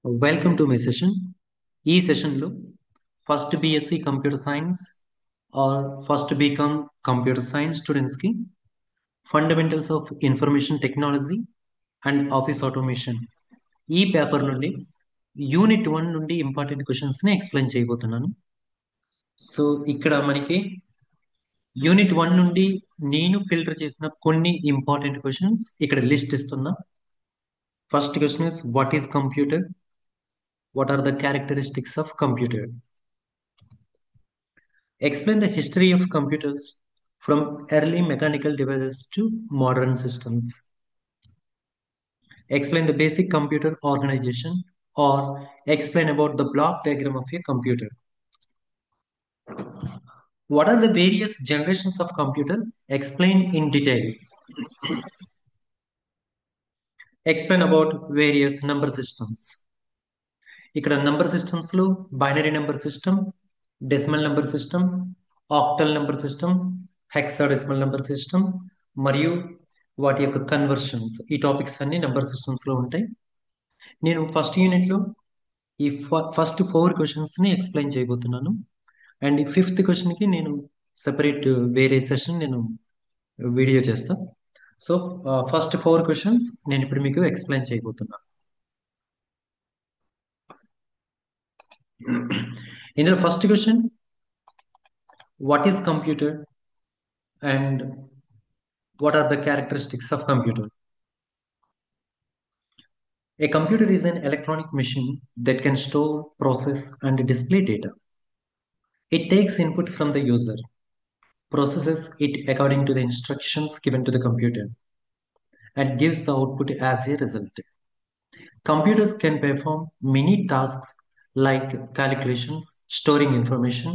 Welcome to my session. ఈ సెషన్లో first BSc computer science or first BCom computer science స్టూడెంట్స్కి fundamentals of information technology and office automation ఈ paper నుండి unit 1 నుండి important క్వశ్చన్స్ని explain చేయబోతున్నాను. సో ఇక్కడ మనకి యూనిట్ 1 నుండి నేను ఫిల్టర్ చేసిన కొన్ని ఇంపార్టెంట్ క్వశ్చన్స్ ఇక్కడ లిస్ట్ ఇస్తున్నా. First question is what is computer? What are the characteristics of computer? Explain the history of computers from early mechanical devices to modern systems. Explain the basic computer organization or explain about the block diagram of a computer. What are the various generations of computer? Explain in detail. Explain about various number systems. ఇక్కడ number సిస్టమ్స్లో binary number system, decimal number system, octal number system, hexadecimal number system మరియు వాటి యొక్క conversions, ఈ topics అన్ని number సిస్టమ్స్లో ఉంటాయి. నేను ఫస్ట్ యూనిట్లో ఈ ఫస్ట్ 4 క్వశ్చన్స్ని ఎక్స్ప్లెయిన్ చేయబోతున్నాను. అండ్ 5th క్వశ్చన్కి నేను సెపరేట్ వేరే సెషన్ నేను వీడియో చేస్తాను. సో ఫస్ట్ 4 క్వశ్చన్స్ నేను ఇప్పుడు మీకు ఎక్స్ప్లెయిన్ చేయబోతున్నాను. ఇందులో first question, what is computer and what are the characteristics of computer? A computer is an electronic machine that can store, process and display data. It takes input from the user, processes it according to the instructions given to the computer, and gives the output as a result. Computers can perform many tasks like calculations, storing information,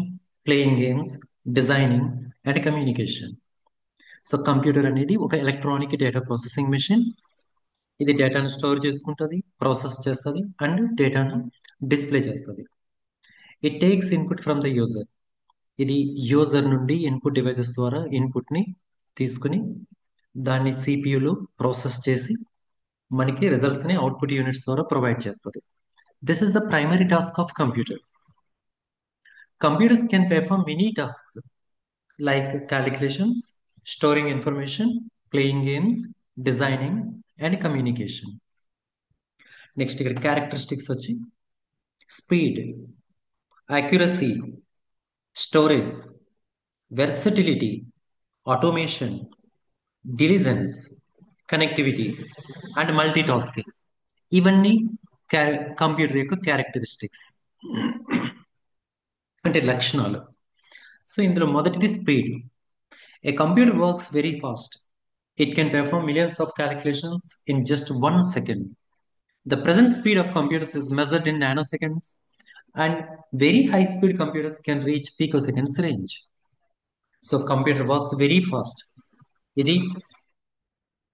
playing games, designing and communication. So computer అనేది ఒక electronic data processing machine. ఇది డేటాను store చేసుకుంటుంది, process చేస్తుంది and డేటాను display చేస్తుంది. It takes input from the user. ఇది user నుండి ఇన్పుట్ డివైసెస్ ద్వారా ఇన్పుట్ని తీసుకుని దాన్ని సిపియులో ప్రాసెస్ చేసి మనకి రిజల్ట్స్ని అవుట్పుట్ యూనిట్స్ ద్వారా ప్రొవైడ్ చేస్తుంది. This is the primary task of computer. Computers can perform many tasks like calculations, storing information, playing games, designing and communication. Next ఇక్కడ క్యారెక్టరిస్టిక్స్ వచ్చి speed, accuracy, storage, versatility, automation, diligence, connectivity and multitasking. ఇవన్నీ computer యొక్క characteristics అంటే లక్షణాలు. So ఇందులో మొదటిది speed. A computer works very fast. It can perform millions of calculations in just 1 second. The present speed of computers is measured in nanoseconds, and very high-speed computers can reach picoseconds range. So computer works very fast. ఇది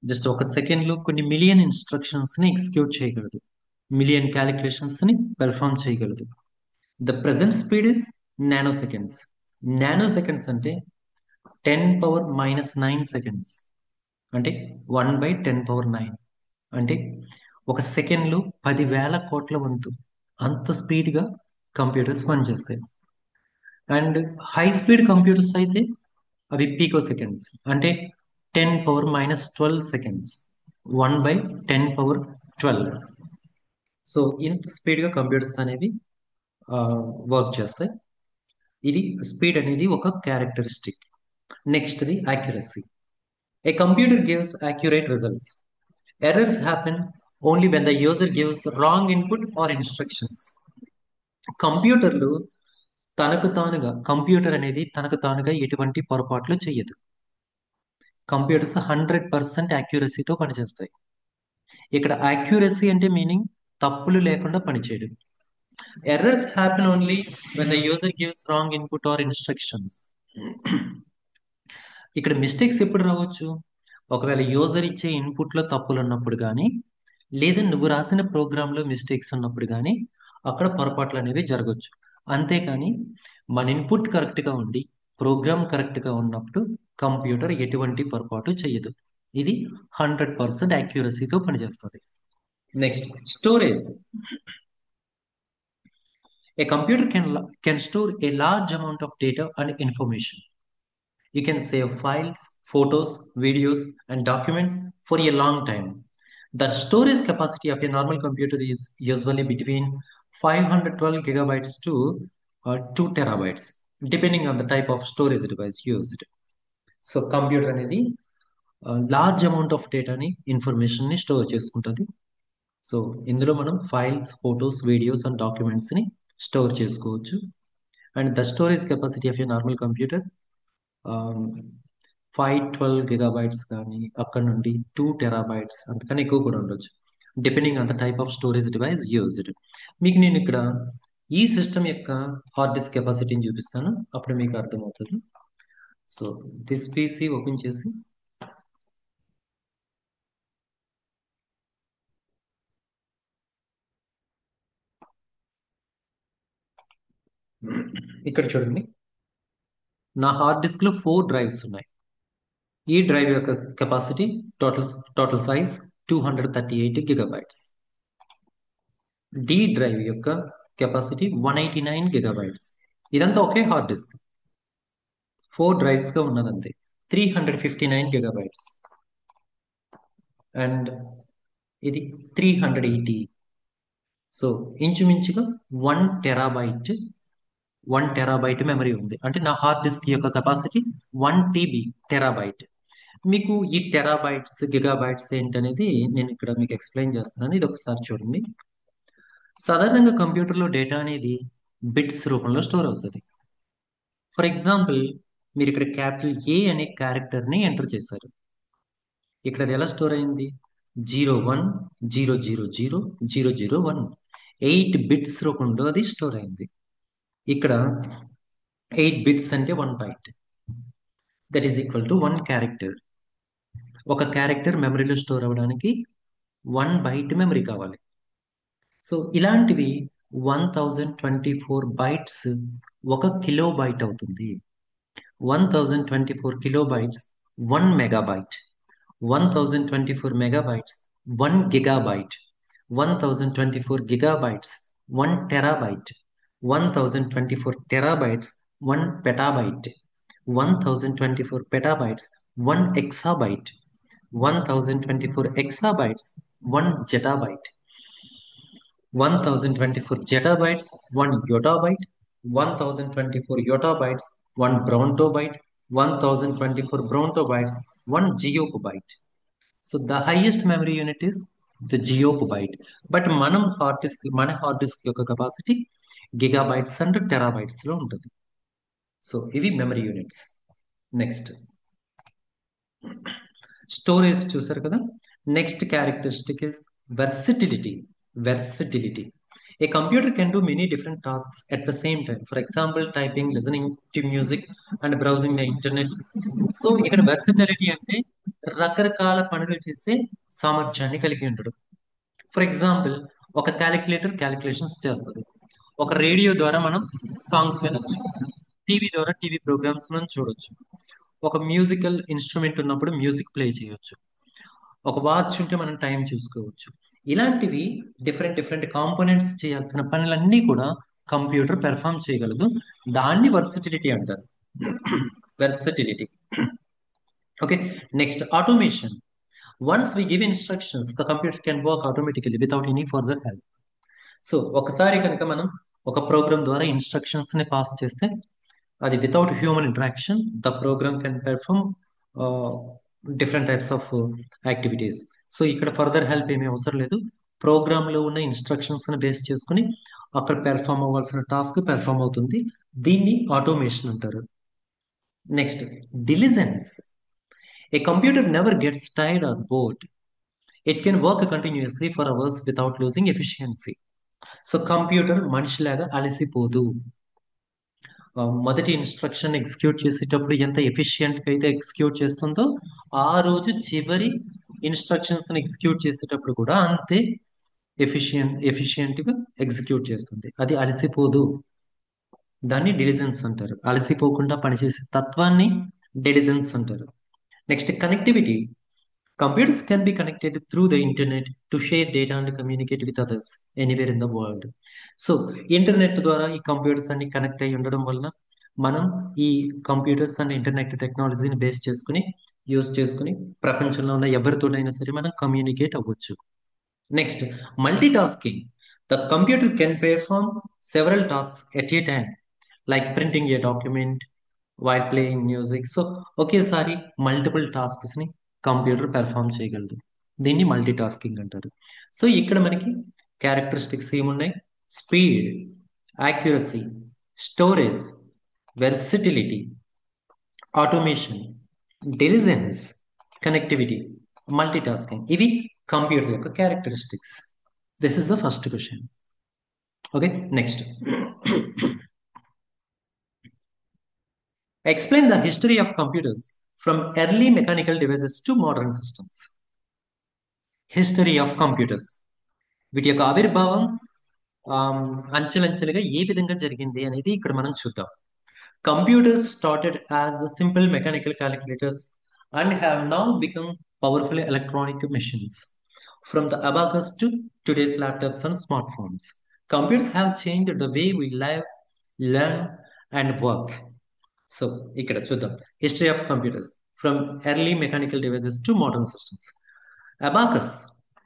just ఒక సెకండ్లో కొన్ని million ఇన్స్ట్రక్షన్స్ని execute చేయగలదు, million క్యాలిక్యులేషన్స్ని perform చేయగలదు. The present speed is nanoseconds. Nanoseconds అంటే 10⁻⁹ seconds, అంటే 1/10⁹. అంటే ఒక సెకండ్లో 10,000 కోట్ల వంతు అంత స్పీడ్గా కంప్యూటర్స్ పనిచేస్తాయి. అండ్ హై స్పీడ్ కంప్యూటర్స్ అయితే అవి పీకో సెకండ్స్, అంటే 10⁻⁻12 సెకండ్స్, 1/10⁻12. సో ఇంత స్పీడ్గా కంప్యూటర్స్ అనేవి వర్క్ చేస్తాయి. ఇది స్పీడ్ అనేది ఒక క్యారెక్టరిస్టిక్. నెక్స్ట్ది accuracy. A computer gives accurate results. Errors happen only when the user gives wrong input or instructions. కంప్యూటర్లు కంప్యూటర్ అనేది తనకు తానుగా ఎటువంటి పొరపాట్లు చేయదు. కంప్యూటర్స్ 100% యాక్యురసీతో పనిచేస్తాయి. ఇక్కడ యాక్యురసీ అంటే మీనింగ్ తప్పులు లేకుండా పనిచేయడం. Errors happen only when the user gives wrong input are instructions. ఇక్కడ మిస్టేక్స్ ఎప్పుడు రావచ్చు? ఒకవేళ యూజర్ ఇచ్చే ఇన్పుట్లో తప్పులు ఉన్నప్పుడు కానీ, లేదా నువ్వు రాసిన ప్రోగ్రాంలో మిస్టేక్స్ ఉన్నప్పుడు కానీ అక్కడ పొరపాట్లు అనేవి జరగవచ్చు. అంతేకాని మన ఇన్పుట్ కరెక్ట్గా ఉండి ప్రోగ్రామ్ కరెక్ట్గా ఉన్నప్పుడు కంప్యూటర్ ఎటువంటి పొరపాటు చేయదు. ఇది 100% యాక్యురసీతో పనిచేస్తుంది. Next storage. A computer can store a large amount of data and information. You can save files, photos, videos, and documents for a long time. The storage capacity of a normal computer is usually between 512 gigabytes to 2 terabytes, depending on the type of storage device used. So computer అనేది large amount of డేటాని ఇన్ఫర్మేషన్ని store చేసుకుంటుంది. So ఇందులో మనం files, photos, videos and డాక్యుమెంట్స్ని store చేసుకోవచ్చు. And the storage capacity of a normal computer 512 gigabytes కానీ అక్కడ నుండి 2 terabytes అంతకన్నా ఎక్కువ కూడా ఉండొచ్చు, depending on the type of storage device used. మీకు నేను ఇక్కడ ఈ సిస్టమ్ యొక్క హార్డ్ డిస్క్ కెపాసిటీని చూపిస్తాను, అప్పుడు మీకు అర్థమవుతుంది. సో దిస్ పీసీ ఓపెన్ చేసి ఇక్కడ చూడండి, నా హార్డ్ డిస్క్లో 4 డ్రైవ్స్ ఉన్నాయి. ఈ డ్రైవ్ యొక్క capacity total size 238 gigabytes. D drive యొక్క కెపాసిటీ 189 gigabytes. ఇదంతా ఒకే హార్డ్ డిస్క్, 4 డ్రైవ్స్గా ఉన్నదంతే, 359 gigabytes. అండ్ ఇది 380. సో ఇంచుమించుగా 1 terabyte మెమరీ ఉంది. అంటే నా హార్డ్ డిస్క్ యొక్క కెపాసిటీ 1 TB, టెరాబైట్. మీకు ఈ టెరాబైట్స్, గిగాబైట్స్ ఏంటనేది నేను ఇక్కడ మీకు ఎక్స్ప్లెయిన్ చేస్తున్నాను. ఇది ఒకసారి చూడండి. సాధారణంగా కంప్యూటర్లో డేటా అనేది బిట్స్ రూపంలో స్టోర్ అవుతుంది. ఫర్ ఎగ్జాంపుల్, మీరు ఇక్కడ క్యాపిటల్ ఏ అనే క్యారెక్టర్ని ఎంటర్ చేశారు. ఇక్కడ అది ఎలా స్టోర్ అయింది? 0100000001, 8 బిట్స్ రూపంలో అది స్టోర్ అయింది. ఇక్కడ 8 బిట్స్ అంటే 1 byte, that is equal to 1 character. ఒక క్యారెక్టర్ మెమరీలో స్టోర్ అవ్వడానికి 1 byte మెమరీ కావాలి. సో ఇలాంటివి 1024 bytes 1 kilobyte అవుతుంది. 1024 kilobytes 1 megabyte. 1024 megabytes 1 gigabyte. 1024 gigabytes 1 terabyte. 1024 terabytes 1 petabyte. 1024 petabytes 1 exabyte. 1024 exabytes 1 zettabyte. 1024 zettabytes 1 yottabyte. 1024 yottabytes 1 brontobyte. 1024 brontobytes 1 geobyte. So the highest memory unit is the geobyte. But మన hard disk యొక్క capacity gigabytes and terabytes లో ఉంటుంది. So ఇవి memory units. Next storage చూసారు కదా. Next characteristic is versatility. A computer can do many different tasks at the same time. For example, typing, listening to music, and browsing the internet. So ఇక్కడ వెర్సిటిలిటీ అంటే రకరకాల పనులు చేసే సామర్థ్యాన్ని కలిగి ఉండడం. ఫర్ ఎగ్జాంపుల్, ఒక క్యాలిక్యులేషన్స్ చేస్తుంది. ఒక రేడియో ద్వారా మనం సాంగ్స్ వినొచ్చు. టీవీ ద్వారా టీవీ ప్రోగ్రామ్స్ మనం చూడొచ్చు. ఒక మ్యూజికల్ ఇన్స్ట్రుమెంట్ ఉన్నప్పుడు మ్యూజిక్ ప్లే చేయొచ్చు. ఒక వాచ్ ఉంటే మనం టైం చూసుకోవచ్చు. ఇలాంటివి డిఫరెంట్ కాంపోనెంట్స్ చేయాల్సిన పనులన్నీ కూడా కంప్యూటర్ పెర్ఫామ్ చేయగలదు. దాన్ని వర్సిటిలిటీ అంటారు. Versatility. Okay, next automation. Once we give instructions, the computer can work automatically without any further help. So ఒకసారి కనుక మనం ఒక ప్రోగ్రామ్ ద్వారా ఇన్స్ట్రక్షన్స్ ని పాస్ చేస్తే, అది without human interaction the program can perform different types of activities. So ఇక్కడ further help ఏమీ అవసరం లేదు. ప్రోగ్రామ్ లో ఉన్న ఇన్స్ట్రక్షన్స్ ని బేస్ చేసుకుని అక్కడ పెర్ఫామ్ అవ్వాల్సిన టాస్క్ పెర్ఫామ్ అవుతుంది. దీన్ని ఆటోమేషన్ అంటారు. Next diligence. A computer never gets tired or bored. It can work continuously for hours without losing efficiency. So computer మనిషిలాగా అలసిపోదు. మొదటి ఇన్స్ట్రక్షన్ ఎగ్జిక్యూట్ చేసేటప్పుడు ఎంత ఎఫిషియెంట్గా అయితే ఎగ్జిక్యూట్ చేస్తుందో, ఆ రోజు చివరి ఇన్స్ట్రక్షన్స్ ఎగ్జిక్యూట్ చేసేటప్పుడు కూడా అంతే ఎఫిషియెంట్గా ఎగ్జిక్యూట్ చేస్తుంది. అది అలసిపోదు. దాన్ని డిలిజెన్స్ అంటారు. అలసిపోకుండా పనిచేసే తత్వాన్ని డిలిజెన్స్ అంటారు. Next connectivity. Computers can be connected through the internet to share data and communicate with others anywhere in the world. So internet ద్వారా ఈ కంప్యూటర్స్ అన్ని కనెక్ట్ అయి ఉండడం వలన మనం ఈ కంప్యూటర్స్ అండ్ ఇంటర్నెట్ టెక్నాలజీని బేస్ చేసుకుని యూస్ చేసుకుని ప్రపంచంలో ఉన్న ఎవరితోనైనా సరే మనం కమ్యూనికేట్ అవ్వచ్చు. Next, multi tasking. The computer can perform several tasks at a time, like printing A document while playing music. So ఒకేసారి మల్టిపుల్ టాస్క్స్ని కంప్యూటర్ పెర్ఫామ్ చేయగలదు. దీన్ని మల్టీ టాస్కింగ్ అంటారు. సో ఇక్కడ మనకి క్యారెక్టరిస్టిక్స్ ఏమున్నాయి? Speed, accuracy, storage, versatility, automation, diligence, connectivity, multitasking. ఇవి computer యొక్క characteristics. This is the first question. Okay, next. Explain the history of computers from early mechanical devices to modern systems. History of computers, వీటి యొక్క ఆవిర్భావం అంచెలంచెలుగా ఏ విధంగా జరిగింది అనేది ఇక్కడ మనం చూద్దాం. Computers started as simple mechanical calculators and have now become powerful electronic machines. From the abacus to today's laptops and smartphones, computers have changed the way we live, learn, and work. So ఇక్కడ చూద్దాం history of computers from early mechanical devices to modern systems. Abacus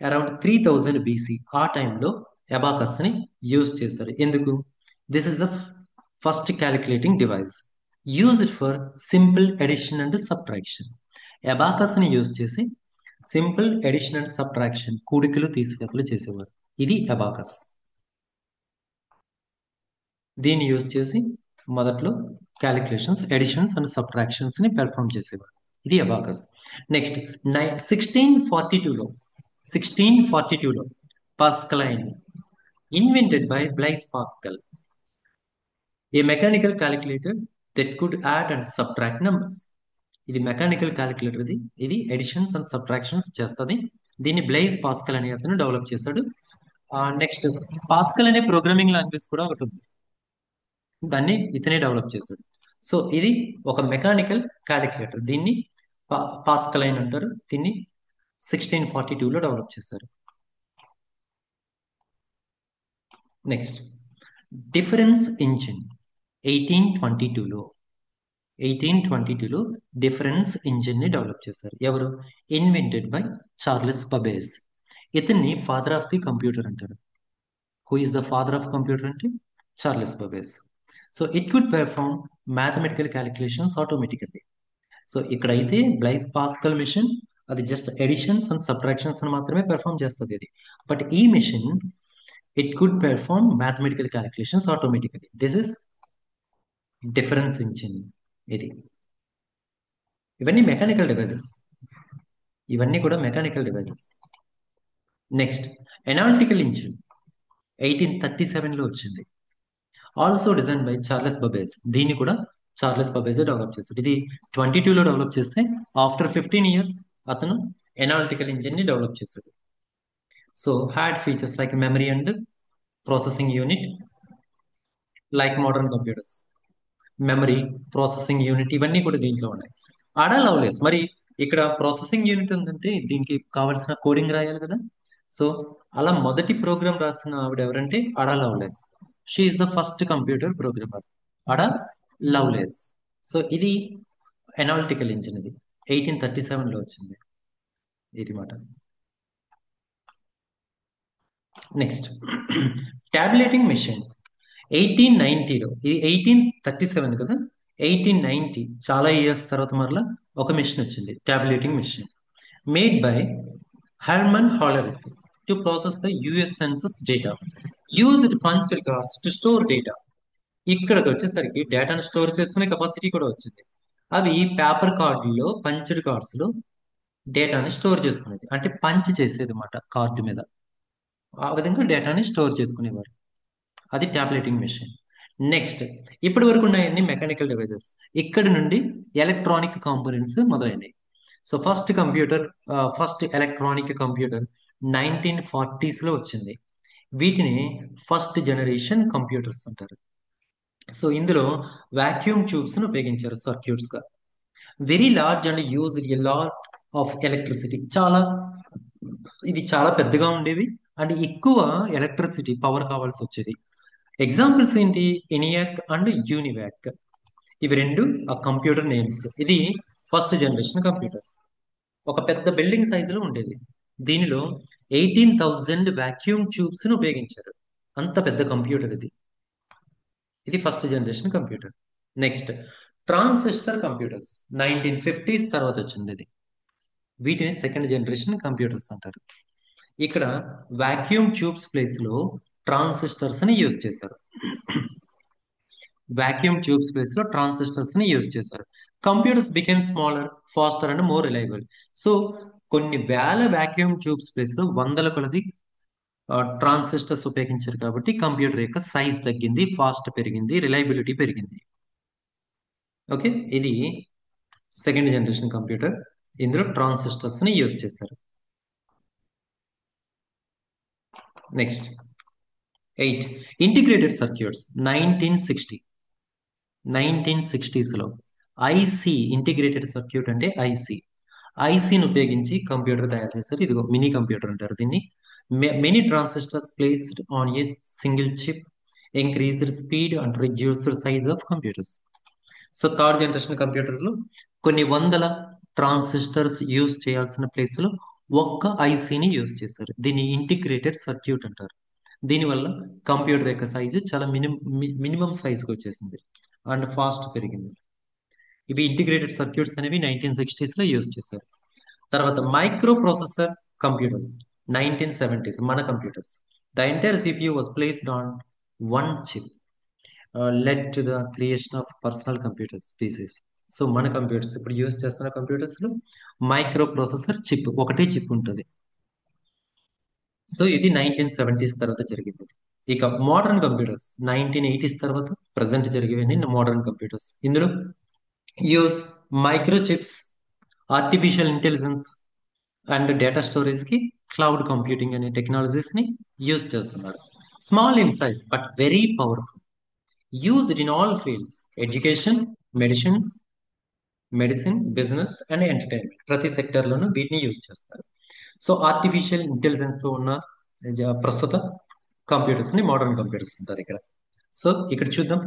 around 3000 BC ఆ టైంలో అబాకస్ని use చేశారు. ఎందుకు? This is the first calculating device used for simple addition and subtraction. అబాకస్ని use చేసి simple addition and subtraction, కూడికలు తీసివేతలు చేసేవారు. ఇది అబాకస్. దీన్ని యూజ్ చేసి మొదట్లో క్యాలిక్యులేషన్స్, ఎడిషన్స్ అండ్ సబ్ట్రాక్షన్స్ ని పెర్ఫామ్ చేసేవారు. ఇది అబాకస్. నెక్స్ట్ 1642లో Pascaline invented by బ్లైస్ pascal A mechanical calculator that could add and subtract numbers. ఇది మెకానికల్ క్యాలిక్యులేటర్, ఇది ఎడిషన్స్ అండ్ సబ్ట్రాక్షన్స్ చేస్తుంది. దీన్ని బ్లైస్ పాస్కల్ అనే అతను డెవలప్ చేశాడు. నెక్స్ట్, పాస్కల్ అనే ప్రోగ్రామింగ్ లాంగ్వేజ్ కూడా ఒకటి ఉంది, దాన్ని ఇతనే డెవలప్ చేశాడు. సో ఇది ఒక మెకానికల్ క్యాలిక్యులేటర్, దీన్ని పాస్కలైన్ అంటారు. దీన్ని 1642లో డెవలప్ చేశారు. నెక్స్ట్, డిఫరెన్స్ ఇంజిన్ 1822లో డిఫరెన్స్ ఇంజిన్ ని డెవలప్ చేశారు. ఎవరు? Invented by Charles Babbage. ఇతన్ని ఫాదర్ ఆఫ్ ది కంప్యూటర్ అంటారు. Who is the father of computer అంటే Charles Babbage. So it could perform mathematical calculations automatically. So ఇక్కడైతే Blaise Pascal machine అది just additions and subtractions అని మాత్రమే perform చేస్తుంది అది. But ఈ machine it could perform mathematical calculations automatically. This is difference engine. ఇవన్నీ mechanical devices, ఇవన్నీ కూడా mechanical devices. Next, analytical engine 1837లో వచ్చింది. Also design by Charles Babbage. దీన్ని కూడా చార్లెస్ బబేజ్ డెవలప్ చేశాడు. ఇది 22లో డెవలప్ చేస్తే ఆఫ్టర్ 15 years అతను ఎనాలిటికల్ ఇంజిన్ ని డెవలప్ చేశాడు. So had features like memory and processing unit like modern computers. Memory, processing unit ఇవన్నీ కూడా దీంట్లో ఉన్నాయి. అడా లవ్లెస్, మరి ఇక్కడ ప్రాసెసింగ్ యూనిట్ ఉందంటే దీనికి కావాల్సిన కోడింగ్ రాయాలి కదా. సో అలా మొదటి ప్రోగ్రామ్ రాసిన ఆవిడ ఎవరంటే Ada Lovelace. She is the first computer programmer, Ada Lovelace. So ఇది ఎనాలిటికల్ ఇంజిన్, ఇది 1837లో వచ్చింది ఇది మాట. నెక్స్ట్, టాబ్లెటింగ్ మిషన్ 1890లో. ఇది 1837 కదా, 1890 చాలా ఇయర్స్ తర్వాత మరలా ఒక మిషన్ వచ్చింది, tabulating machine made by Herman Hollerith to process the US census data. Used punched cards to store data. ఇక్కడికి వచ్చేసరికి డేటాను స్టోర్ చేసుకునే కెపాసిటీ కూడా వచ్చింది. అవి పేపర్ కార్డుల్లో, పంచ్డ్ కార్డ్స్ లో డేటాని స్టోర్ చేసుకునేది, అంటే పంచ్ చేసేది అన్నమాట కార్డు మీద. ఆ విధంగా డేటాని స్టోర్ చేసుకునేవారు. అది టాబ్లెటింగ్ మెషిన్. నెక్స్ట్, ఇప్పటి వరకు ఉన్నాయన్ని మెకానికల్ డివైజెస్. ఇక్కడ నుండి ఎలక్ట్రానిక్ కాంపోనెంట్స్ మొదలైనవి. So first electronic computer 1940s లో వచ్చింది. వీటిని ఫస్ట్ జనరేషన్ కంప్యూటర్స్ అంటారు. సో ఇందులో వాక్యూమ్ ట్యూబ్స్ ను ఉపయోగించారు సర్క్యూట్స్ గా. Very large and used a lot of electricity. ఇది చాలా పెద్దగా ఉండేవి అండ్ ఎక్కువ ఎలక్ట్రిసిటీ పవర్ కావాల్సి వచ్చేది. ఎగ్జాంపుల్స్ ఏంటి? ఎనియాక్ అండ్ యూనివాక్. ఇవి రెండు ఆ కంప్యూటర్ నేమ్స్. ఇది ఫస్ట్ జనరేషన్ కంప్యూటర్. ఒక పెద్ద బిల్డింగ్ సైజులో ఉండేది. దీనిలో 18,000 వాక్యూమ్ ట్యూబ్స్ ను ఉపయోగించారు. అంత పెద్ద కంప్యూటర్ ఇది. ఇది first generation computer. Next transistor computers 1950s తర్వాత వచ్చింది ఇది. వీటిని సెకండ్ జనరేషన్ కంప్యూటర్స్ అంటారు. ఇక్కడ వాక్యూమ్ ట్యూబ్స్ ప్లేస్ లో ట్రాన్సిస్టర్స్ ని యూజ్ చేశారు. వాక్యూమ్ ట్యూబ్స్ ప్లేస్ లో ట్రాన్సిస్టర్స్ ని యూజ్ చేశారు. Computers became smaller, faster and more reliable. So కొన్ని వేల వాక్యూమ్ ట్యూబ్స్ ప్లేస్ లో వందల కొలది ట్రాన్సిస్టర్స్ ఉపయోగించారు కాబట్టి కంప్యూటర్ యొక్క సైజ్ తగ్గింది, ఫాస్ట్ పెరిగింది, రిలయబిలిటీ పెరిగింది. ఓకే, ఇది సెకండ్ జనరేషన్ కంప్యూటర్. ఇందులో ట్రాన్సిస్టర్స్ ని యూజ్ చేశారు. నెక్స్ట్ 8 ఇంటిగ్రేటెడ్ సర్క్యూట్స్ 1960s లో ఐసి ఇంటిగ్రేటెడ్ సర్క్యూట్ అంటే ఐసిని ఉపయోగించి కంప్యూటర్ తయారు చేశారు. ఇదిగో మినీ కంప్యూటర్ అంటారు దీన్ని. Many transistors placed on a single chip increased speed and reduced size of computers. So third generation computers లో కొన్ని వందల ట్రాన్సిస్టర్స్ యూజ్ చేయాల్సిన ప్లేస్ లో ఒక్క ఐసిని యూజ్ చేశారు. దీన్ని ఇంటిగ్రేటెడ్ సర్క్యూట్ అంటారు. దీనివల్ల కంప్యూటర్ యొక్క సైజు చాలా మినిమం సైజ్కి వచ్చేసింది అండ్ ఫాస్ట్ పెరిగింది. ఇవి ఇంటిగ్రేటెడ్ సర్క్యూట్స్ అనేవి 1960s లో యూజ్ చేశారు. తర్వాత మైక్రో ప్రాసెసర్ కంప్యూటర్స్ 1970s మన computers. The entire CPU was placed on one chip led to the creation of personal computers pieces. So మన కంప్యూటర్స్ ఇప్పుడు యూజ్ చేస్తున్న కంప్యూటర్స్ లో మైక్రో ప్రాసెసర్ చిప్, ఒకటే చిప్ ఉంటుంది. సో ఇది 1970s తర్వాత జరిగింది. ఇక మోడర్న్ కంప్యూటర్స్ 1980s తర్వాత ప్రజెంట్ జరిగేవన్నీ మోడర్న్ కంప్యూటర్స్. ఇందులో use micro chips, artificial intelligence and data storage కి క్లౌడ్ కంప్యూటింగ్ అనే టెక్నాలజీస్ ని యూజ్ చేస్తున్నారు. Small in size but very powerful. Used in all fields education, medicine, business and entertainment. ప్రతి సెక్టర్లోనూ వీటిని use చేస్తారు. So artificial intelligence తో ఉన్న ప్రస్తుత కంప్యూటర్స్ ని మోడర్న్ కంప్యూటర్స్ అంటారు ఇక్కడ. సో ఇక్కడ చూద్దాం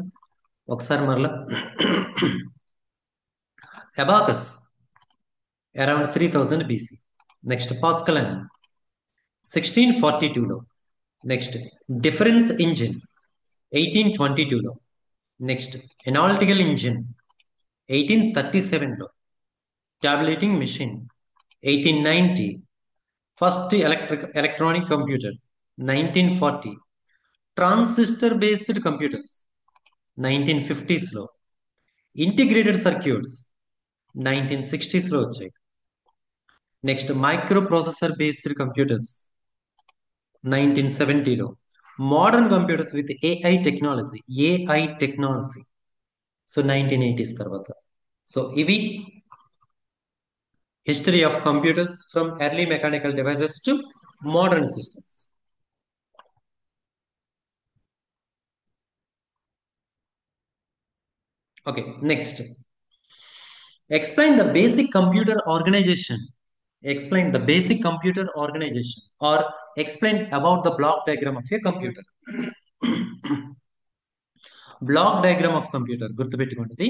ఒకసారి మరలా. Abacus around 3000 BC. Next Pascal 1642లో. నెక్స్ట్ డిఫరెన్స్ ఇంజిన్ 1822లో. నెక్స్ట్ ఎనాలిటికల్ ఇంజిన్ 1837లో. Tabulating machine 1890. First electronic computer 1940. Transistor based computers 1950s లో. ఇంటిగ్రేటెడ్ సర్క్యూట్స్ 1960s లో వచ్చాయి. Next microprocessor based computers 1970లో. Modern computers with AI technology so 1980s తర్వాత. So ఇవి history of computers from early mechanical devices to modern systems. Okay, next. Explain the basic computer organization. Explain the basic computer organization or explain about the block diagram of a computer. Block diagram of computer. గుర్తుపెట్టుకోండి.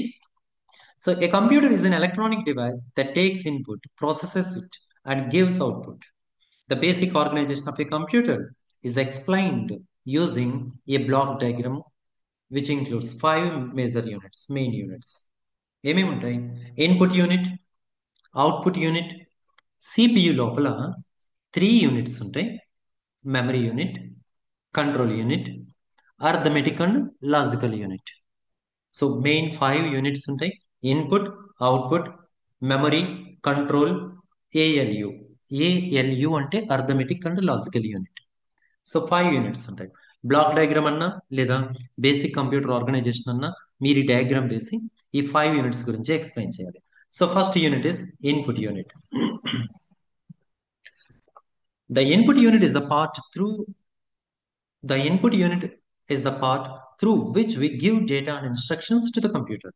So a computer is an electronic device that takes input, processes it, and gives output. The basic organization of a computer is explained using a block diagram which includes 5 major units, main units. ఏమేమి ఉంటాయి? Input unit, output unit, CPU లోపల 3 units ఉంటాయి. Memory unit, control unit, arithmetic and logical unit. So main 5 units ఉంటాయి. Input, output, memory, control, ALU. ALU అంటే arithmetic and logical unit. So 5 units ఉంటాయి. Block diagram అన్నా లేదా basic computer organisation అన్నా మీరు ఈ డయాగ్రామ్ వేసి ఈ 5 యూనిట్స్ గురించి ఎక్స్ప్లెయిన్ చేయాలి. So first unit is input unit. The input unit is the part through which we give data and instructions to the computer.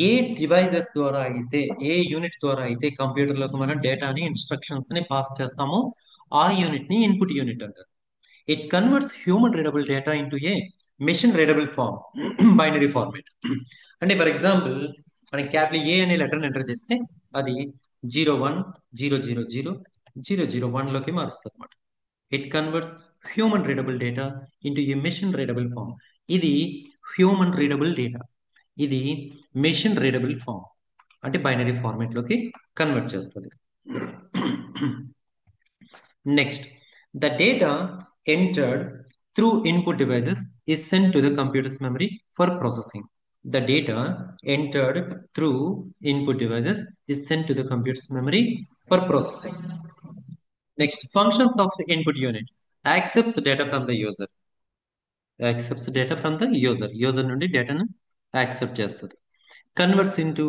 A devices ద్వారా అయితే, ఏ యూనిట్ ద్వారా అయితే కంప్యూటర్లోకి మనం డేటాని, ఇన్స్ట్రక్షన్స్ ని పాస్ చేస్తామో ఆ యూనిట్ ని ఇన్పుట్ యూనిట్ అంటారు. It converts human readable data into a machine readable form, binary format. అంటే ఫర్ ఎగ్జాంపుల్ మనం క్యాపిటల్ ఏ అనే లెటర్ని ఎంటర్ చేస్తే అది 0100000001 లోకి మారుస్తుంది అనమాట. It converts human readable data into a machine readable form. ఇది హ్యూమన్ రీడబుల్ డేటా, ఇది మెషిన్ రీడబుల్ ఫార్మ్, అంటే బైనరీ ఫార్మేట్ లోకి కన్వర్ట్ చేస్తుంది. Next, the data entered through input devices is sent to the computer's memory for processing. The data entered through input devices is sent to the computer's memory for processing. Next, functions of input unit. Accepts data from the user. Accepts data from the user. User నుండి డేటాను accept చేస్తుంది. Converts into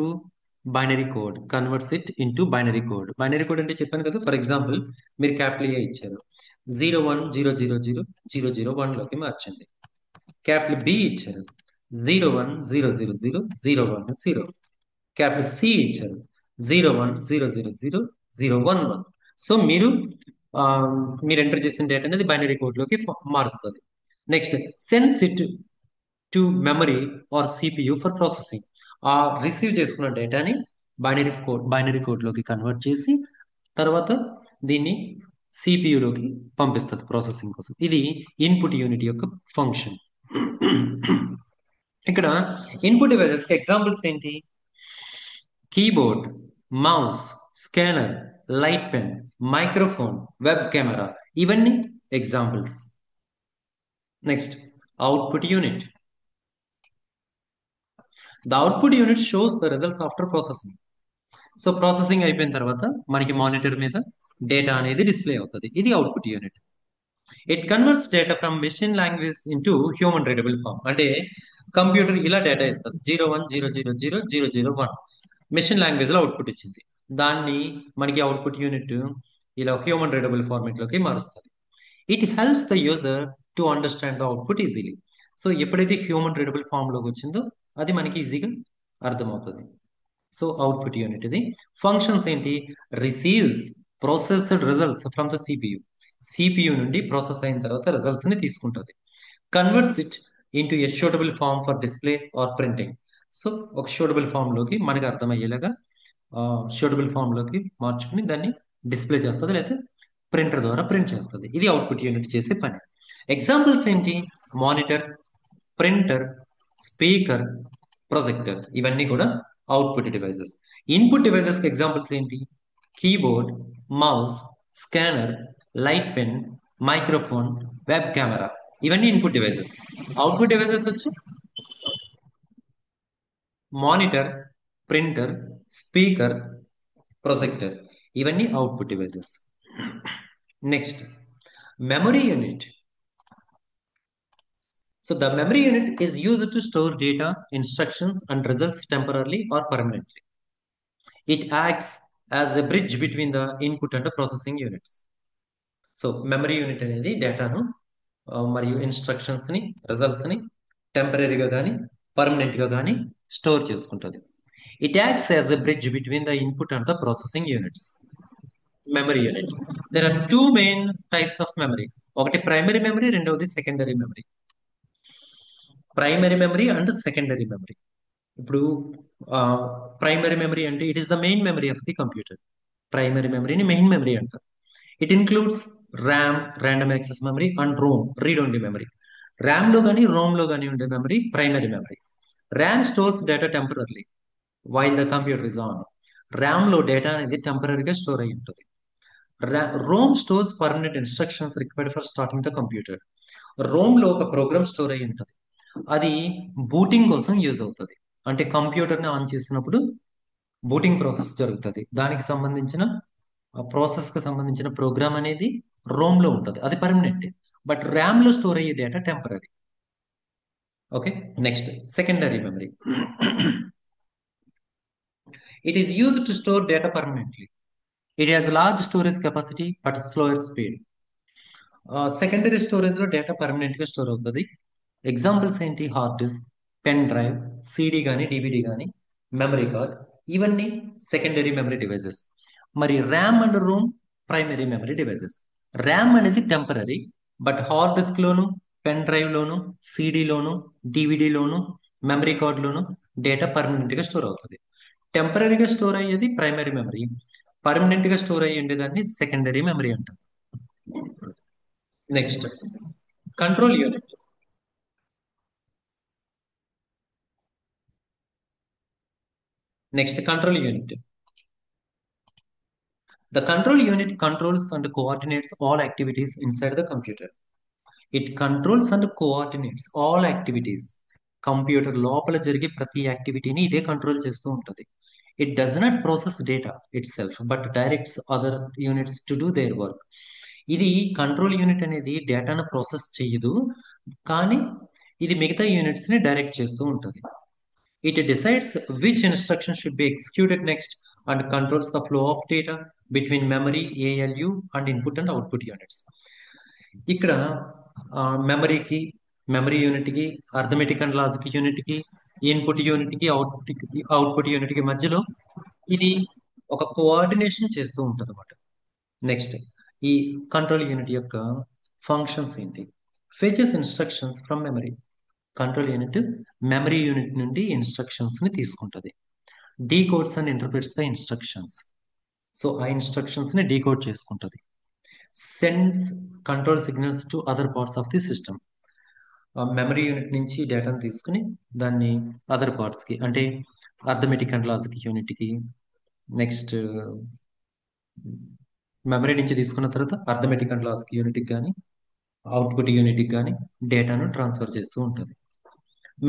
binary code. Converts it into binary code. Binary code అంటే చెప్పాను కదా, for example మీరు capital ఏ ఇచ్చారు, 01000001 లోకి మార్చండి. క్యాపిటల్ బి ఇచ్చారు, 01000010. క్యాపిటల్ సి ఇచ్చారు, 01000011. సో మీరు ఎంటర్ చేసిన డేటా అనేది బైనరీ కోడ్ లోకి మారుస్తుంది. Next, sense it to memory or CPU for processing. ఆ రిసీవ్ చేసుకున్న డేటాని బైనరీ కోడ్లోకి కన్వర్ట్ చేసి తర్వాత దీన్ని సిపియులోకి పంపిస్తుంది ప్రాసెసింగ్ కోసం. ఇది ఇన్పుట్ యూనిట్ యొక్క ఫంక్షన్. ఇక్కడ ఇన్పుట్ డివైజెస్కి ఎగ్జాంపుల్స్ ఏంటి? Keyboard, mouse, scanner, light pen, microphone, web camera, ఇవన్నీ examples. Next, output unit. The output unit shows the results after processing. So processing అయిపోయిన తర్వాత మనకి మానిటర్ మీద డేటా అనేది డిస్ప్లే అవుతుంది. ఇది output unit. It converts data from machine language into human readable form. అంటే computer ఇలా డేటా ఇస్తుంది, 0100000001 మెషిన్ లాంగ్వేజ్ లో అవుట్పుట్ ఇచ్చింది. దాన్ని మనకి అవుట్పుట్ యూనిట్ ఇలా హ్యూమన్ రీడబుల్ ఫార్మేట్ లోకి మారుస్తుంది. It helps the user to understand the output easily. So ఎప్పుడైతే హ్యూమన్ రీడబుల్ ఫామ్ లోకి వచ్చిందో అది మనకి ఈజీగా అర్థమవుతుంది. సో అవుట్పుట్ యూనిట్ ఇది. ఫంక్షన్స్ ఏంటి? Receives processed results from the CPU. CPU నుండి ప్రాసెస్ అయిన తర్వాత రిజల్ట్స్ ని తీసుకుంటుంది. Converts it into a suitable form for display or printing. So ఒక షూటబుల్ ఫామ్ లోకి మనకి అర్థమయ్యేలాగా షూటబుల్ ఫామ్ లోకి మార్చుకుని దాన్ని డిస్ప్లే చేస్తుంది, లేదా ప్రింటర్ ద్వారా ప్రింట్ చేస్తుంది. ఇది అవుట్పుట్ యూనిట్ చేసే పని. ఎగ్జాంపుల్స్ ఏంటి? మానిటర్, ప్రింటర్, స్పీకర్, ప్రొజెక్టర్, ఇవన్నీ కూడా అవుట్పుట్ డివైజెస్. ఇన్పుట్ డివైజెస్ కి ఎగ్జాంపుల్స్ ఏంటి? Keyboard, mouse, scanner, light pen, microphone, web camera, ఇవన్నీ ఇన్పుట్ డివైజెస్. అవుట్పుట్ డివైజెస్ వచ్చి మానిటర్, ప్రింటర్, స్పీకర్, ప్రొజెక్టర్, ఇవన్నీ output devices. Next, memory unit. So the memory unit is used to store data, instructions, and results temporarily or permanently. It acts as a bridge between the input and the processing units. So memory unit అనేది డేటాను మరియు ఇన్స్ట్రక్షన్స్ని, రిజల్ట్స్ని టెంపరీగా కానీ పర్మనెంట్గా కానీ store చేసుకుంటుంది. It acts as a bridge between the input and the processing units. Memory unit. There are two main types of memory. ఒకటి primary memory, రెండవది secondary memory. Primary memory and secondary memory. ఇప్పుడు primary memory అంటే it is the main memory of the computer. Primary మెమరీని main memory అంటారు. It includes RAM, random access memory, and ROM, read only memory. ర్యామ్లో కానీ రోమ్లో కానీ ఉండే memory primary memory. RAM stores data temporary while the computer is on. ర్యామ్లో data అనేది టెంపరీగా స్టోర్ అయి ఉంటుంది. ROM stores permanent instructions required for starting the computer. రోమ్లో ఒక ప్రోగ్రామ్ స్టోర్ అయి ఉంటుంది, అది బూటింగ్ కోసం యూజ్ అవుతుంది. అంటే కంప్యూటర్ని ఆన్ చేసినప్పుడు బూటింగ్ ప్రాసెస్ జరుగుతుంది, దానికి సంబంధించిన ప్రాసెస్కి సంబంధించిన ప్రోగ్రామ్ అనేది రోమ్లో ఉంటుంది, అది పర్మనెంట్. బట్ ర్యామ్లో స్టోర్ అయ్యే data temporary. Okay, next secondary memory. It is used to store data permanently. It has large storage capacity but slower speed. Secondary స్టోరేజ్లో డేటా పర్మనెంట్గా స్టోర్ అవుతుంది. ఎగ్జాంపుల్స్ ఏంటి? Hard disk, pen drive, CD కానీ DVD కానీ, memory card, ఇవన్నీ secondary memory devices. మరి RAM and ROM primary memory devices. RAM అనేది temporary, but hard disk లోను, పెన్ డ్రైవ్ లోను, సిడిలోను, డివిడిలోను, మెమరీ కార్డులోను డేటా పర్మనెంట్ గా స్టోర్ అవుతుంది. టెంపరీగా స్టోర్ అయ్యేది ప్రైమరీ మెమరీ, పర్మనెంట్ గా స్టోర్ అయ్యి ఉండేదాన్ని సెకండరీ మెమరీ అంటారు. Next, control unit. Next, control unit. The control unit controls and coordinates all activities inside the computer. It controls and coordinates all activities. Computer లోపల జరిగే ప్రతి యాక్టివిటీని ఇదే కంట్రోల్ చేస్తూ ఉంటుంది. It does not process data itself but directs other units to do their work. ఇది control unit అనేది డేటాను ప్రాసెస్ చేయదు, కానీ ఇది మిగతా యూనిట్స్ ని డైరెక్ట్ చేస్తూ ఉంటుంది. It decides which instruction should be executed next and controls the flow of data between memory, ALU, and input and output units. ఇక్కడ మెమరీకి, మెమరీ యూనిట్కి, అర్థమెటిక్ అండ్ లాజిక్ యూనిట్కి, ఇన్పుట్ యూనిట్కి, అవుట్పుట్ యూనిట్కి మధ్యలో ఇది ఒక కోఆర్డినేషన్ చేస్తూ ఉంటుంది అన్నమాట. నెక్స్ట్, ఈ కంట్రోల్ యూనిట్ యొక్క ఫంక్షన్స్ ఏంటి? Fetches instructions from memory. Control unit memory unit నుండి ఇన్స్ట్రక్షన్స్ ని తీసుకుంటుంది. Decodes and interprets the instructions. So ఆ ఇన్స్ట్రక్షన్స్ ని డీకోడ్ చేసుకుంటుంది. Sends control signals to other parts of the system. Memory unit నుంచి డేటాను తీసుకుని దాన్ని అదర్ పార్ట్స్ కి, అంటే అర్థమెటిక్ అండ్ లాజిక్ యూనిట్ కి, నెక్స్ట్ మెమరీ నుంచి తీసుకున్న తర్వాత అర్థమెటిక్ అండ్ లాజిక్ యూనిట్ కి కానీ అవుట్పుట్ యూనిట్ కి కానీ డేటాను ట్రాన్స్ఫర్ చేస్తూ ఉంటుంది.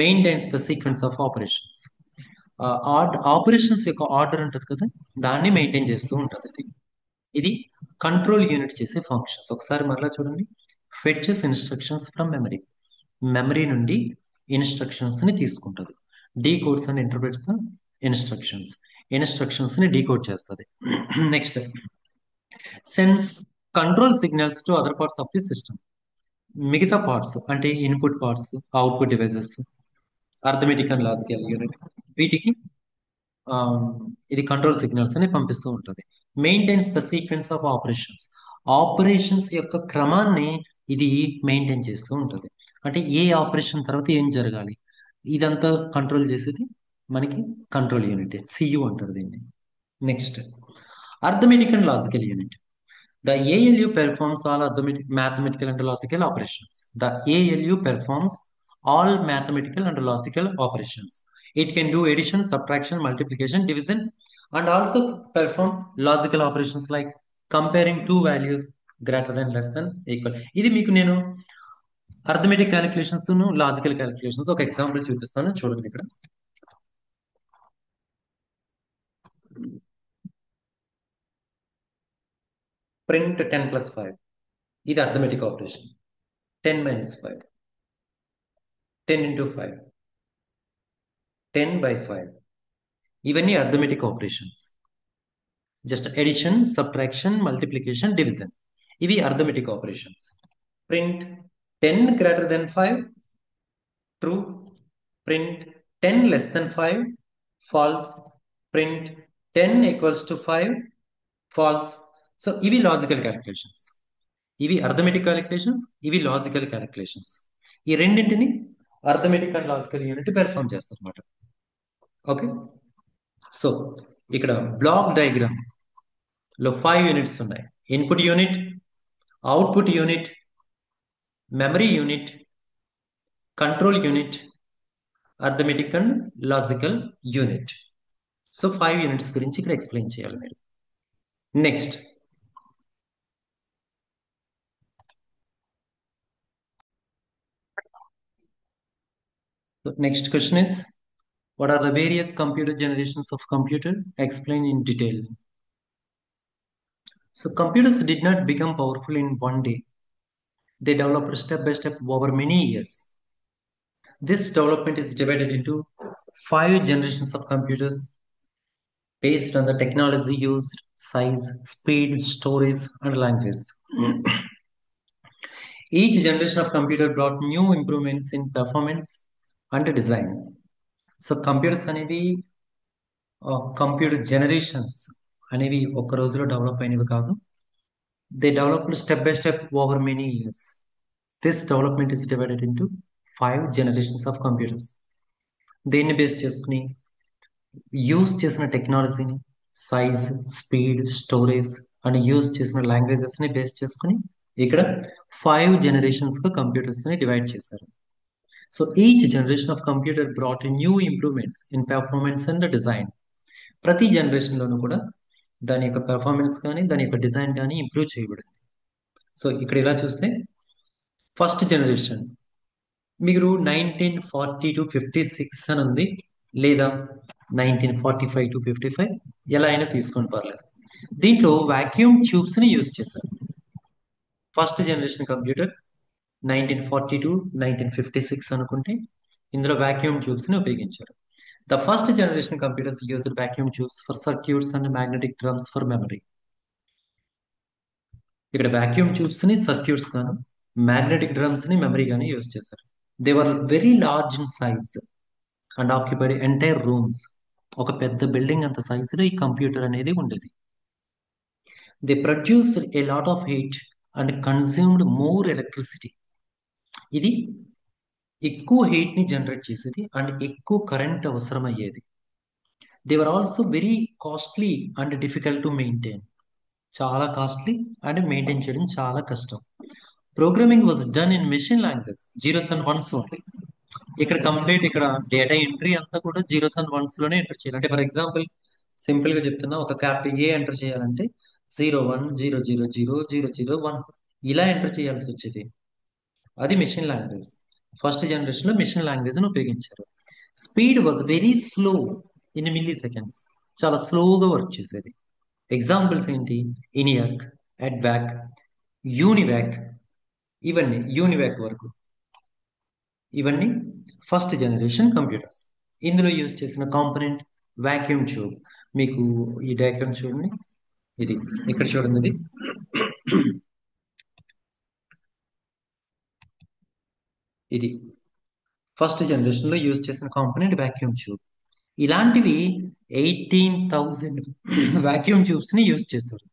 Maintains the sequence of operations. Operations యొక్క ఆర్డర్ ఉంటుంది కదా, దాన్ని మెయింటైన్ చేస్తూ ఉంటుంది. ఇది కంట్రోల్ యూనిట్ చేసే ఫంక్షన్స్. ఒకసారి మరలా చూడండి. Fetches instructions from memory. Memory నుండి ఇన్స్ట్రక్షన్స్ ని తీసుకుంటుంది. Decodes and interprets the instructions. Instructions ని డీకోడ్ చేస్తుంది. Next, sense control signals to other parts of the system. మిగతా పార్ట్స్ అంటే input parts, output devices, arithmetic and logical unit, వీటికి ఇది control signals అని పంపిస్తూ ఉంటుంది. Maintains the sequence of operations. Operations యొక్క క్రమాన్ని ఇది మెయింటైన్ చేస్తూ ఉంటుంది. అంటే ఏ ఆపరేషన్ తర్వాత ఏం జరగాలి, ఇదంతా కంట్రోల్ చేసేది మనకి కంట్రోల్ యూనిట్, సియు అంటారు దీన్ని. Next, arithmetic and logical unit. The ALU performs all arithmetic, mathematical and logical operations. The ALU performs all mathematical and logical operations. It can do addition, subtraction, multiplication, division, and also perform logical operations like comparing two values greater than, less than, equal. ఇది మీకు నేను arithmetic calculations, logical calculations ఒక example చూపిస్తాను, చూడండి. ఇక్కడ print 10+5, ఇది arithmetic operation. 10-5, 10x5, 10/5, ఇవన్నీ arithmetic operations. Just addition, subtraction, multiplication, division, ఇవి arithmetic operations. Print 10 greater than 5, true. Print 10 less than 5, false. Print 10 equals to 5, false. So ఇవి logical calculations. ఇవి arithmetic calculations, ఇవి logical calculations. ఈ రెండింటిని arithmetic and logical unit perform చేస్తారు అన్నమాట. Okay, so ఇక్కడ block diagram లో 5 యూనిట్స్ ఉన్నాయి. Input unit, output unit, memory unit, control unit, arithmetic and logical unit. So 5 units గురించి ఇక్కడ ఎక్స్ప్లెయిన్ చేయాలి మీరు. Next, next question is, what are the various computer generations of computer? Explain in detail. So computers did not become powerful in one day. They developed step by step over many years. This development is divided into 5 generations of computers based on the technology used, size, speed, storage, and language. Each generation of computer brought new improvements in performance and design. So computers అనేవి computer generations అనేవి ఒక్క రోజులో develop అయినవి కాదు. They developed step by step over many years. This development is divided into 5 generations of computers. దేన్ని base చేసుకుని use చేసిన టెక్నాలజీని, size, speed, storage and use చేసిన లాంగ్వేజెస్ని బేస్ చేసుకుని ఇక్కడ 5 generations కంప్యూటర్స్ని డివైడ్ చేశారు. So each generation of computer brought new improvements in performance and design. ప్రతి జనరేషన్లోనూ కూడా దాని యొక్క పెర్ఫార్మెన్స్ కానీ దాని యొక్క డిజైన్ కానీ ఇంప్రూవ్ చేయబడింది. సో ఇక్కడ ఇలా చూస్తే ఫస్ట్ జనరేషన్ మీరు 1940 to 56 అని ఉంది, లేదా 1945 to 55 ఎలా అయినా తీసుకొని పర్లేదు. దీంట్లో వాక్యూమ్ ట్యూబ్స్ని యూజ్ చేశారు. ఫస్ట్ జనరేషన్ కంప్యూటర్ 1940 to 1956 అనుకుంటే ఇందులో వాక్యూమ్ ట్యూబ్స్ని ఉపయోగించారు. The first generation computers used vacuum tubes for circuits and magnetic drums for memory. ఇక్కడ వాక్యూమ్ ట్యూబ్స్ని సర్క్యూట్స్ గాను, మ్యాగ్నెటిక్ డ్రమ్స్ని మెమరీ గానీ యూజ్ చేశారు. They were very large in size and occupied entire rooms. ఒక పెద్ద building అంత సైజులో ఈ కంప్యూటర్ అనేది ఉండేది. They produced a lot of heat and consumed more electricity. ఇది ఎక్కువ హీట్ ని జనరేట్ చేసేది అండ్ ఎక్కువ కరెంట్ అవసరం అయ్యేది. They were also very costly and difficult to maintain. చాలా కాస్ట్లీ అండ్ మెయింటైన్ చేయడం చాలా కష్టం. Programming was done in machine language, zeros and once only. ఇక్కడ కంప్లీట్ ఇక్కడ డేటా ఎంట్రీ అంతా కూడా జీరోస్ అండ్ వన్స్ లోనే ఎంటర్ చేయాలి. అంటే ఫర్ ఎగ్జాంపుల్ సింపుల్ గా చెప్తున్నా, ఒక క్యాపిటల్ ఏ ఎంటర్ చేయాలంటే 01000001 ఇలా ఎంటర్ చేయాల్సి వచ్చేది. అది మెషిన్ లాంగ్వేజ్. ఫస్ట్ జనరేషన్ లో మెషిన్ లాంగ్వేజ్ ని ఉపయోగించారు. Speed was very slow in milli seconds. చాలా స్లోగా వర్క్ చేసేది. ఎగ్జాంపుల్స్ ఏంటి? ఇనియాక్, అడ్వాక్, యూనివాక్, ఇవన్నీ యూనివాక్ వరకు ఇవన్నీ ఫస్ట్ జనరేషన్ కంప్యూటర్స్. ఇందులో యూజ్ చేసిన కాంపనెంట్ వాక్యూమ్ ట్యూబ్. మీకు ఈ డయాగ్రామ్ చూడండి, ఇది ఇక్కడ చూడండి, ఇది ఫస్ట్ జనరేషన్ లో యూజ్ చేసిన కాంపనెంట్ వాక్యూమ్ ట్యూబ్. ఇలాంటివి 18,000 వాక్యూమ్ ట్యూబ్స్ ని యూజ్ చేశారు.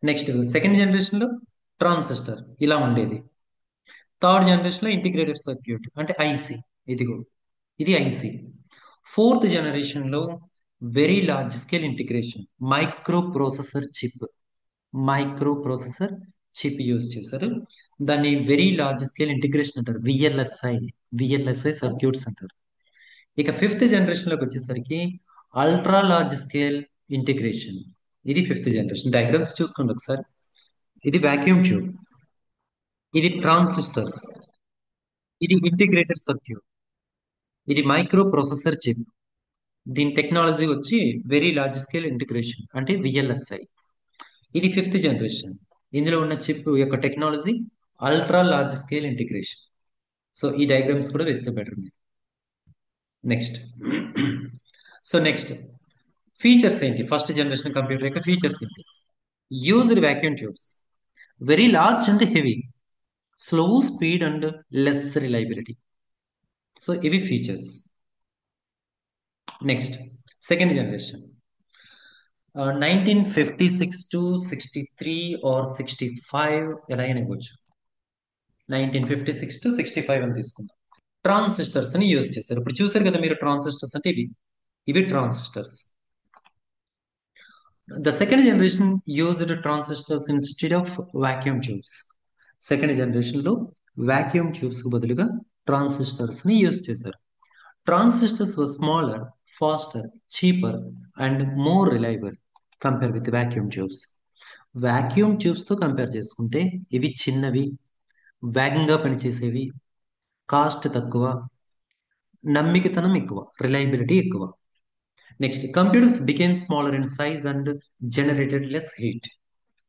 నెక్స్ట్ సెకండ్ జనరేషన్ లో ట్రాన్సిస్టర్ ఇలా ఉండేది. థర్డ్ జనరేషన్ లో ఇంటిగ్రేటెడ్ సర్క్యూట్ అంటే ఐసి, ఇదిగో ఇది ఐసి. ఫోర్త్ జనరేషన్ లో very large scale integration, micro processor chip. Micro processor chip use చేశారు. దాన్ని వెరీ లార్జ్ స్కేల్ ఇంటిగ్రేషన్ అంటారు, విఎల్ఎస్ఐ సర్క్యూట్స్ అంటారు. ఇక ఫిఫ్త్ జనరేషన్ లోకి వచ్చేసరికి అల్ట్రా లార్జ్ స్కేల్ ఇంటిగ్రేషన్. ఇది ఫిఫ్త్ జనరేషన్. డయాగ్రామ్స్ చూసుకోండి ఒకసారి. ఇది వాక్యూమ్ ట్యూబ్, ఇది ట్రాన్సిస్టర్, ఇది ఇంటిగ్రేటెడ్ సర్క్యూట్, ఇది మైక్రో ప్రాసెసర్ చిప్. దీని టెక్నాలజీ వచ్చి వెరీ లార్జ్ స్కేల్ ఇంటిగ్రేషన్ అంటే విఎల్ఎస్ఐ. ఇది ఫిఫ్త్ జనరేషన్. ఇందులో ఉన్న చిప్ యొక్క technology ultra large scale integration. So ఈ డయాగ్రామ్స్ కూడా వేస్తే బెటర్ ఉంది. నెక్స్ట్ నెక్స్ట్ ఫీచర్స్ ఏంటి? ఫస్ట్ జనరేషన్ కంప్యూటర్ యొక్క ఫీచర్స్ ఏంటి? Used vacuum tubes, very large and heavy, slow speed and less reliability. So ఇవి features. Next second generation 1956 to 63 or 65 ఎలా అయినా ఇవ్వచ్చు. 1956 to 65 అని తీసుకుందాం. ట్రాన్సిస్టర్స్ ని యూజ్ చేశారు. ఇప్పుడు చూసారు కదా మీరు, ట్రాన్సిస్టర్స్ అంటే ఇవి transistors. The second generation used transistors instead of vacuum tubes. Second generation లో వాక్యూమ్ ట్యూబ్స్ కు బదులుగా ట్రాన్సిస్టర్స్ ని యూజ్ చేశారు. Transistors were smaller, faster, cheaper and more reliable compare with vacuum tubes. Vacuum tubes తో compare చేసుకుంటే ఇవి చిన్నవి, వేగంగా పనిచేసేవి, కాస్ట్ తక్కువ, నమ్మికతనం ఎక్కువ, రిలయబిలిటీ ఎక్కువ. Next computers became smaller in size and generated less heat.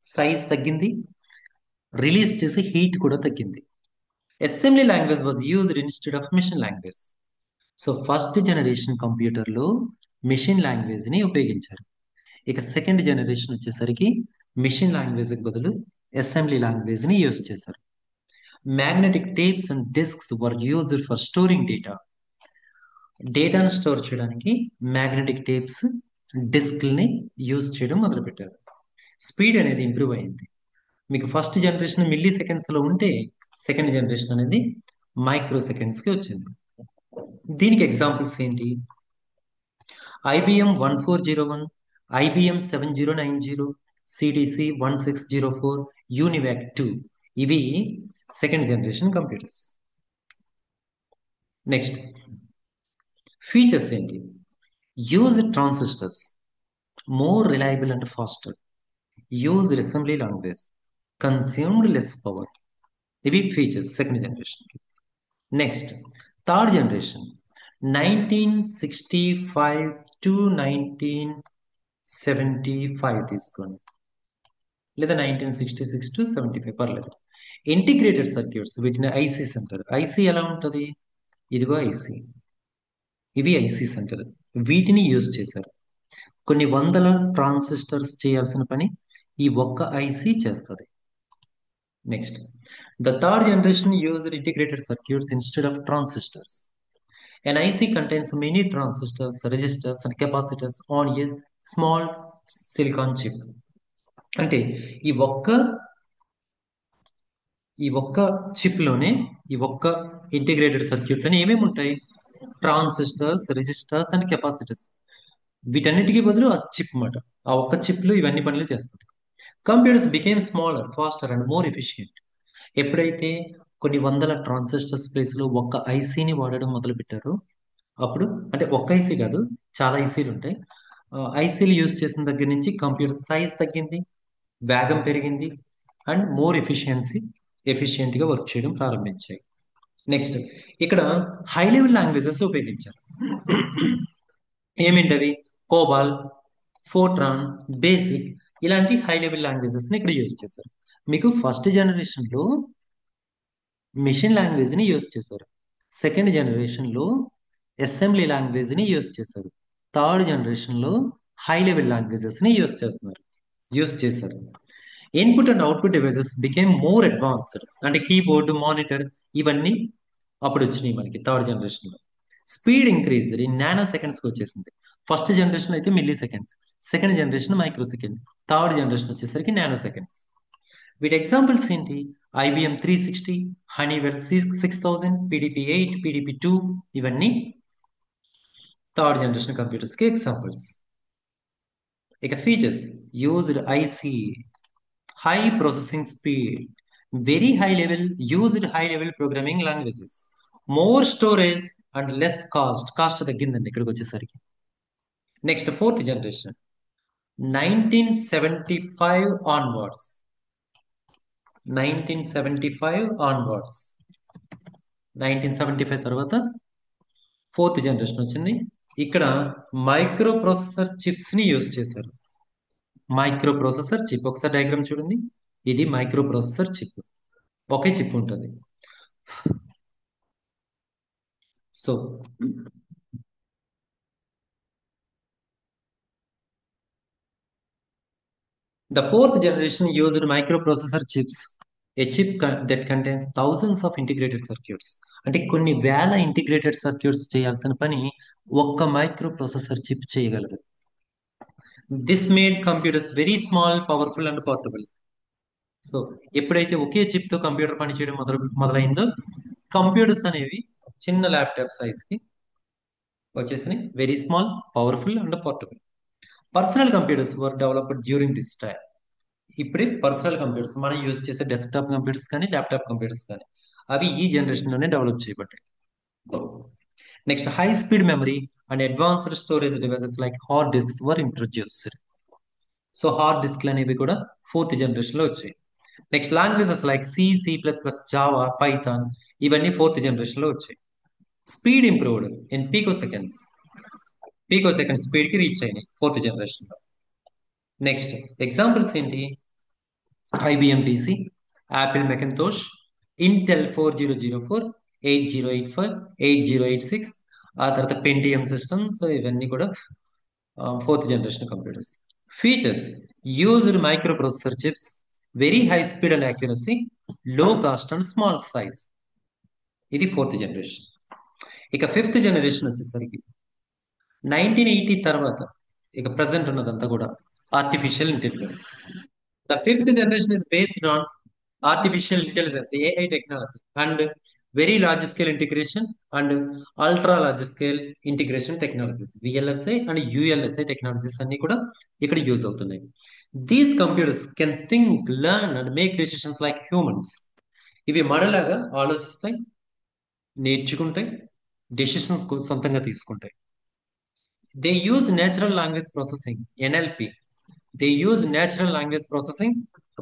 Size తగ్గింది, రిలీజ్ చేసే హీట్ కూడా తగ్గింది. Assembly language was used instead of machine language. So first generation కంప్యూటర్లో మిషన్ లాంగ్వేజ్ ని ఉపయోగించారు. ఇక సెకండ్ జనరేషన్ వచ్చేసరికి మిషన్ లాంగ్వేజ్ బదులు అసెంబ్లీ లాంగ్వేజ్ ని యూజ్ చేశారు. Magnetic tapes and disks were used for storing data. డేటాను స్టోర్ చేయడానికి మ్యాగ్నెటిక్ టేప్స్, డిస్క్ని యూజ్ చేయడం మొదలుపెట్టారు. స్పీడ్ అనేది ఇంప్రూవ్ అయింది. మీకు ఫస్ట్ జనరేషన్ మిల్లీ సెకండ్స్లో ఉంటే సెకండ్ జనరేషన్ అనేది మైక్రో సెకండ్స్కి వచ్చింది. దీనికి ఎగ్జాంపుల్స్ ఏంటి? IBM 1401, IBM 7090, CDC 1604, UNIVAC 2. ఇవి second generation computers. Next features ఏంటి? Use transistors, more reliable and faster. Used assembly language, consumed less power. ఇవి features second generation. Next third generation 1965 to 1975 తీసుకోండి, లేదా 1966 to 75 పర్లేదు. Integrated circuits, వీటిని ICs అంటారు. IC ఎలా ఉంటుంది? ఇదిగో ఐసీ, ఇవి ఐసీస్ అంటారు. వీటిని యూజ్ చేశారు. కొన్ని వందల ట్రాన్సిస్టర్స్ చేయాల్సిన పని ఈ ఒక్క ఐసీ చేస్తుంది. Next the third generation used integrated circuits instead of transistors. An IC contains many transistors, resistors, and capacitors on a small silicon chip. అంటే ఈ ఒక్క ఈ ఒక్క చిప్లోనే, ఈ ఒక్క ఇంటిగ్రేటెడ్ సర్క్యూట్లోనే ఏమేమి ఉంటాయి? Transistors, resistors and capacitors. వీటన్నిటికీ బదులు ఆ చిప్ అన్నమాట. ఆ ఒక్క చిప్లో ఇవన్నీ పనులు చేస్తుంది. Computers became smaller, faster and more efficient. ఎప్పుడైతే కొన్ని వందల ట్రాన్సిస్టర్స్ ప్లేస్లో ఒక్క ఐసీని వాడడం మొదలుపెట్టారో అప్పుడు, అంటే ఒక్క ఐసీ కాదు, చాలా ఐసీలు ఉంటాయి. ఐసీలు యూజ్ చేసిన దగ్గర నుంచి కంప్యూటర్ సైజ్ తగ్గింది, వేగం పెరిగింది, అండ్ మోర్ ఎఫిషియెంట్గా వర్క్ చేయడం ప్రారంభించాయి. నెక్స్ట్ ఇక్కడ హై లెవెల్ లాంగ్వేజెస్ ఉపయోగించారు. ఏమిటవి? కోబాల్, ఫోర్ట్రాన్, బేసిక్, ఇలాంటి హై లెవెల్ లాంగ్వేజెస్ని ఇక్కడ యూజ్ చేశారు. మీకు ఫస్ట్ జనరేషన్లో మిషన్ లాంగ్వేజ్ని యూజ్ చేశారు. సెకండ్ జనరేషన్లో అసెంబ్లీ లాంగ్వేజ్ని యూజ్ చేశారు. థర్డ్ జనరేషన్లో హై లెవెల్ లాంగ్వేజెస్ని యూజ్ చేశారు. Input and output devices became more advanced. అంటే కీబోర్డు, మానిటర్, ఇవన్నీ అప్పుడు వచ్చినాయి మనకి థర్డ్ జనరేషన్లో. స్పీడ్ ఇంక్రీజ్ ఇన్ నానో సెకండ్స్కి వచ్చేసింది. ఫస్ట్ జనరేషన్ అయితే milli seconds, second generation micro second, third generation వచ్చేసరికి నానో సెకండ్స్. వీటి ఎగ్జాంపుల్స్ ఏంటి? IBM 360, హనీవెల్ 6000, PDP-8, PDP-2, ఇవన్నీ థర్డ్ జనరేషన్ కంప్యూటర్స్కి ఎగ్జాంపుల్స్. ఇక features: used IC, high processing speed, very high level, used high level programming languages, more storage and less cost తగ్గిందండి ఇక్కడికి వచ్చేసరికి. Next fourth generation 1975 onwards. 1975 తర్వాత fourth generation వచ్చింది. ఇక్కడ micro processor chips ని use చేశారు. మైక్రో ప్రాసెసర్ చిప్, ఒకసారి diagram చూడండి. ఇది మైక్రో ప్రాసెసర్ చిప్, ఒకే చిప్ ఉంటుంది. So the fourth generation used microprocessor chips, a chip that contains thousands of integrated circuits. అంటే కొన్ని వేల ఇంటిగ్రేటెడ్ సర్క్యూట్స్ చేయాల్సిన పని ఒక్క మైక్రో ప్రాసెసర్ చిప్ చేయగలదు. This made computers very small, powerful and portable. So ఎప్పుడైతే ఒకే chip తో కంప్యూటర్ పనిచేయడం మొదలైందో, కంప్యూటర్స్ అనేవి చిన్న ల్యాప్టాప్ సైజ్ కి వచ్చేసినాయి. Very small, powerful and portable. Personal computers were developed during this time. ఇప్పుడే పర్సనల్ కంప్యూటర్స్, మనం యూజ్ చేసే డెస్క్టాప్ కంప్యూటర్స్ కానీ, ల్యాప్టాప్ కంప్యూటర్స్ కానీ, అవి ఈ జనరేషన్లోనే డెవలప్ చేయబడ్డాయి. Next high speed memory and advanced storage devices like hard disks were introduced. So hard డిస్క్లు అనేవి కూడా ఫోర్త్ జనరేషన్లో వచ్చాయి. Next languages like C++, Java, Python, ఇవన్నీ ఫోర్త్ జనరేషన్లో వచ్చాయి. Speed improved in picosecond స్పీడ్కి reach అయినాయి ఫోర్త్ జనరేషన్లో. నెక్స్ట్ ఎగ్జాంపుల్స్ ఏంటి? IBM PC, Apple Macintosh, Intel 4004, 8085, 8086, ఆ తర్వాత Pentium సిస్టమ్స్, ఇవన్నీ కూడా fourth generation computers. Features: used micro processor chips, very high speed and accuracy, లో కాస్ట్ అండ్ స్మాల్ సైజ్. ఇది fourth generation. ఇక ఫిఫ్త్ జనరేషన్ వచ్చేసరికి 1980 తర్వాత ఇక ప్రజెంట్ ఉన్నదంతా కూడా artificial intelligence. The fifth generation is based on artificial intelligence, AI technology, and very large scale integration and ultra large scale integration technologies, VLSI and ULSI technologies అన్ని కూడా ఇక్కడ use అవుతున్నాయి. These computers can think, learn and make decisions like humans. ఇవి మనలాగా ఆలోచిస్తాయి, నేర్చుకుంటాయి, decisions సొంతంగా తీసుకుంటాయి. They use natural language processing, NLP. They use natural language processing,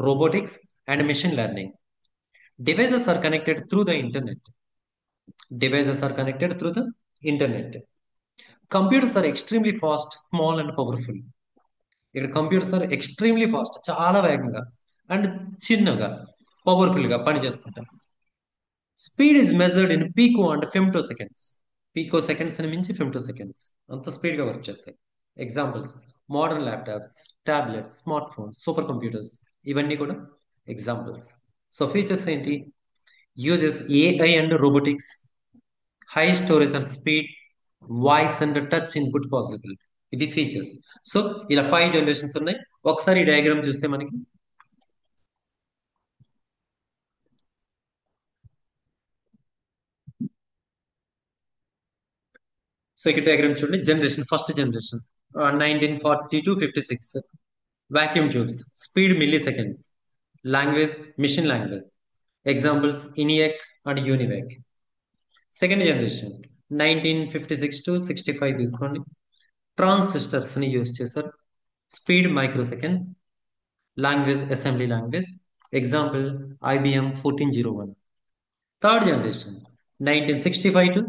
robotics and machine learning. Devices are connected through the internet. Devices are connected through the internet. Computers are extremely fast, small and powerful. ఇక్కడ computers are extremely fast, చాలా వేగంగా and చిన్నగా పవర్ఫుల్గా పనిచేస్తుంటాయి. Speed is measured in pico and femto seconds. Picoseconds అని మించి femtoseconds అంత స్పీడ్గా వర్క్ చేస్తాయి. Examples modern laptops, tablets, smartphones, supercomputers, ఇవన్నీ కూడా ఎగ్జాంపుల్స్. సో ఫీచర్స్ ఏంటి? Uses AI and robotics, high storage and speed, voice and touch input possible. ఇది ఫీచర్స్. సో ఇలా 5 జనరేషన్స్ ఉన్నాయి. ఒకసారి ఈ డయాగ్రామ్ చూస్తే మనకి సో ఇక్కడ డయాగ్రామ్ చూడండి. Generation, first generation 1940 to 56. Vacuum tubes, speed milliseconds, language machine language. Examples ENIAC and UNIVAC. Second generation 1956 to 65 తీసుకోండి. ట్రాన్సిస్టర్స్ ని యూజ్ చేశారు. Speed microseconds, language assembly language. Example IBM 1401. Third generation 1965 to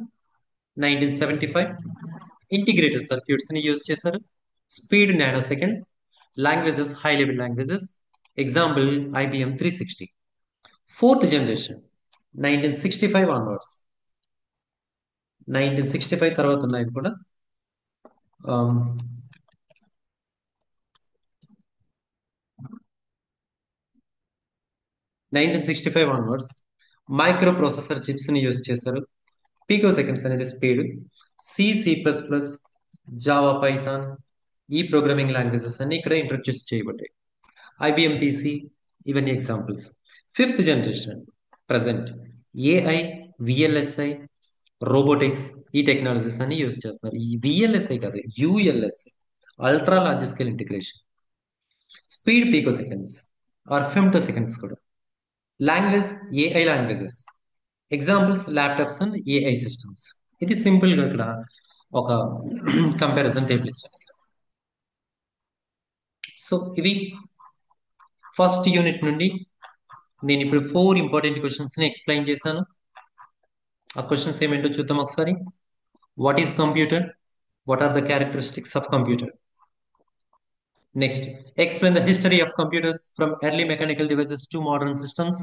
1975. Integrated circuits ని use చేశారు. Speed nanoseconds, languages high level languages. Example IBM 360. Fourth generation 1965 onwards. 1965 తర్వాత ఉన్నాయి కూడా. 1965 onwards microprocessor chips ని use చేశారు. Picoseconds అనేది speed. C++, Java, Python, ఈ programming languages అన్ని ఇక్కడ ఇంట్రొడ్యూస్ చేయబడ్డాయి. IBM PC, ఇవన్నీ examples. Fifth generation present AI, VLSI, robotics, ఈ టెక్నాలజీస్ అన్ని యూజ్ చేస్తున్నారు. ఈ VLSI కాదు, ULSI, ultra large scale integration. Speed picoseconds or femtoseconds కూడా. Language AI languages. Examples laptops and AI systems. ఇది simple గా ఇక్కడ ఒక కంపారిజన్ టేబుల్ ఇచ్చాను. సో ఇవి ఫస్ట్ యూనిట్ నుండి నేను ఇప్పుడు 4 ఇంపార్టెంట్ క్వశ్చన్స్ ని ఎక్స్ప్లెయిన్ చేశాను. ఆ క్వశ్చన్స్ ఏమేంటో చూద్దాం ఒకసారి. What is computer? What are the characteristics of computer? Next, explain the history of computers from early mechanical devices to modern systems.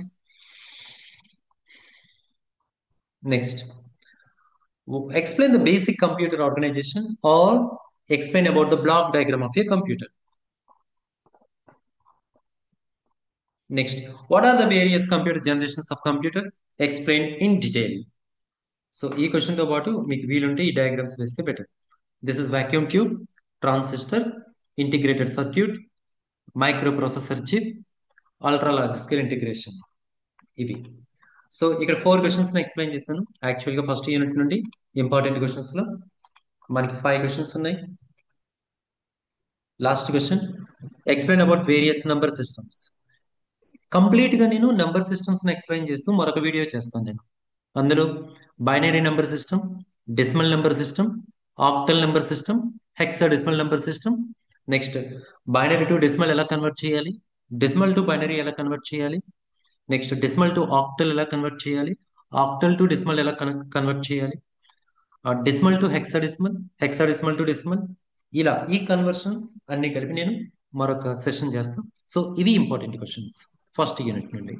Next, explain the basic computer organization or explain about the block diagram of a computer. Next, what are the various computer generations of computer? Explain in detail. So ఈ question తో పాటు మీకు వీలుంటే ఈ diagrams వేస్తే better. This is vacuum tube, transistor, integrated circuit, micro processor chip, ultra large scale integration. ఇవి. So ఇక్కడ 4 questions explain చేశాను. యాక్చువల్గా ఫస్ట్ యూనిట్ నుండి ఇంపార్టెంట్ క్వశ్చన్స్ లో మనకి 5 క్వశ్చన్స్ ఉన్నాయి. Last question, explain about various number systems. Complete గా నేను నంబర్ సిస్టమ్స్ ఎక్స్ప్లెయిన్ చేస్తూ మరొక వీడియో చేస్తాను నేను. అందులో binary number system, decimal number system, octal number system, hexadecimal number system. Next, binary to decimal ఎలా కన్వర్ట్ చేయాలి, డెసిమల్ టు బైనరీ ఎలా కన్వర్ట్ చేయాలి, నెక్స్ట్ డెసిమల్ టు ఆక్టల్ ఎలా కన్వర్ట్ చేయాలి, ఆక్టల్ టు డెసిమల్ ఎలా కన్వర్ట్ చేయాలి, decimal to hexadecimal, hexadecimal to decimal. ఇలా ఈ కన్వర్షన్స్ అన్ని కలిపి నేను మరొక సెషన్ చేస్తాను. సో ఇవి ఇంపార్టెంట్ క్వశ్చన్స్ ఫస్ట్ యూనిట్ నుండి.